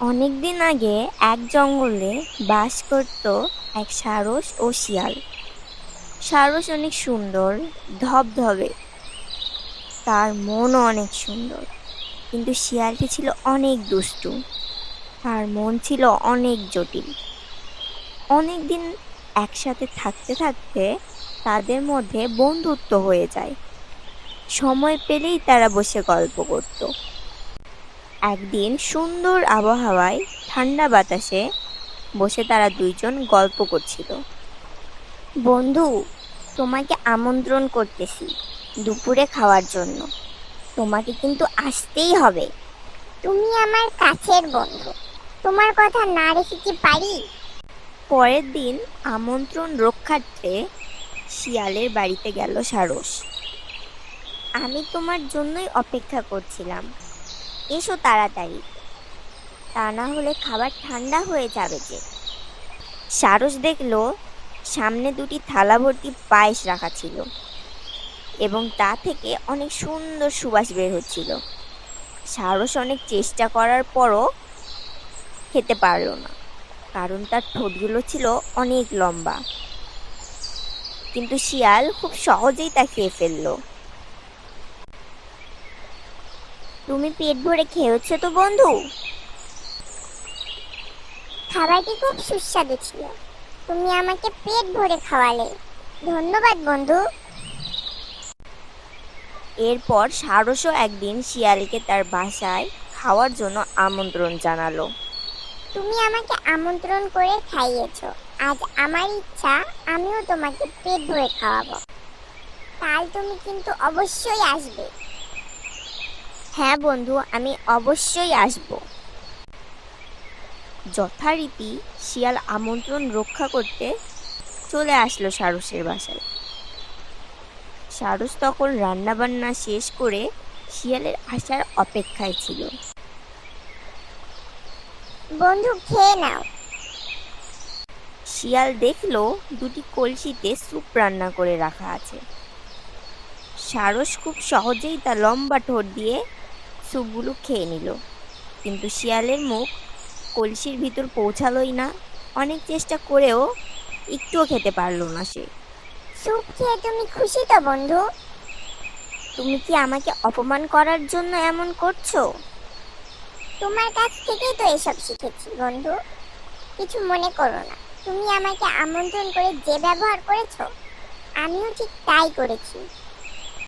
অনেক দিন আগে এক জঙ্গলে বাস করত এক সারস ও শিয়াল। সারস অনেক সুন্দর, ধবধবে, তার মনও অনেক সুন্দর। কিন্তু শিয়ালটি ছিল অনেক দুষ্টু, তার মন ছিল অনেক জটিল। অনেক দিন একসাথে থাকতে থাকতে তাদের মধ্যে বন্ধুত্ব হয়ে যায়। সময় পেলেই তারা বসে গল্প করত। একদিন সুন্দর আবহাওয়ায় ঠান্ডা বাতাসে বসে তারা দুইজন গল্প করছিল। বন্ধু, তোমাকে আমন্ত্রণ করতেছি দুপুরে খাওয়ার জন্য। তোমাকে কিন্তু আসতেই হবে। তুমি আমার কাছের বন্ধু, তোমার কথা না রেখে কি পারি? পরের দিন আমন্ত্রণ রক্ষার্থে শিয়ালের বাড়িতে গেল সারস। আমি তোমার জন্যই অপেক্ষা করছিলাম, এসো তাড়াতাড়ি, তা না হলে খাবার ঠান্ডা হয়ে যাবে যে। সারস দেখলো সামনে দুটি থালা ভর্তি পায়েস রাখা ছিল এবং তা থেকে অনেক সুন্দর সুবাস বের হচ্ছিল। সারস অনেক চেষ্টা করার পরও খেতে পারল না, কারণ তার ঠোঁটগুলো ছিল অনেক লম্বা। কিন্তু শিয়াল খুব সহজেই তা খেয়ে ফেলল। তুমি পেট ভরে খেয়েছো তো বন্ধু? খাবারটি খুব সুস্বাদু ছিল, তুমি আমাকে পেট ভরে খাওয়ালে, ধন্যবাদ বন্ধু। এরপর সারসও একদিন শিয়ালকে তার বাসায় খাওয়ার জন্য আমন্ত্রণ জানালো। তুমি আমাকে আমন্ত্রণ করে খাইয়েছো, আজ আমার ইচ্ছা আমিও তোমাকে পেট ভরে খাওয়াবো। কাল তুমি কিন্তু অবশ্যই আসবে। হ্যাঁ বন্ধু, আমি অবশ্যই আসব। যথারীতি শিয়াল আমন্ত্রণ রক্ষা করতে চলে আসলো সারসের বাসায়। সারস তখন রান্নাবান্না শেষ করে শিয়ালের আসার অপেক্ষায় ছিল। বন্ধু, খেয়ে নাও। শিয়াল দেখলো দুটি কলসিতে স্যুপ রান্না করে রাখা আছে। সারস খুব সহজেই তার লম্বা ঠোঁট দিয়ে স্যুপগুলো খেয়ে নিল, কিন্তু শিয়ালের মুখ কলসির ভিতর পৌঁছালোই না। অনেক চেষ্টা করেও একটুও খেতে পারলো না সে। স্যুপ খেয়ে তুমি খুশি তো বন্ধু? তুমি কি আমাকে অপমান করার জন্য এমন করছো? তোমার কাছ থেকেই তো এসব শিখেছি বন্ধু, কিছু মনে করো না। তুমি আমাকে আমন্ত্রণ করে যে ব্যবহার করেছো, আমিও ঠিক তাই করেছি।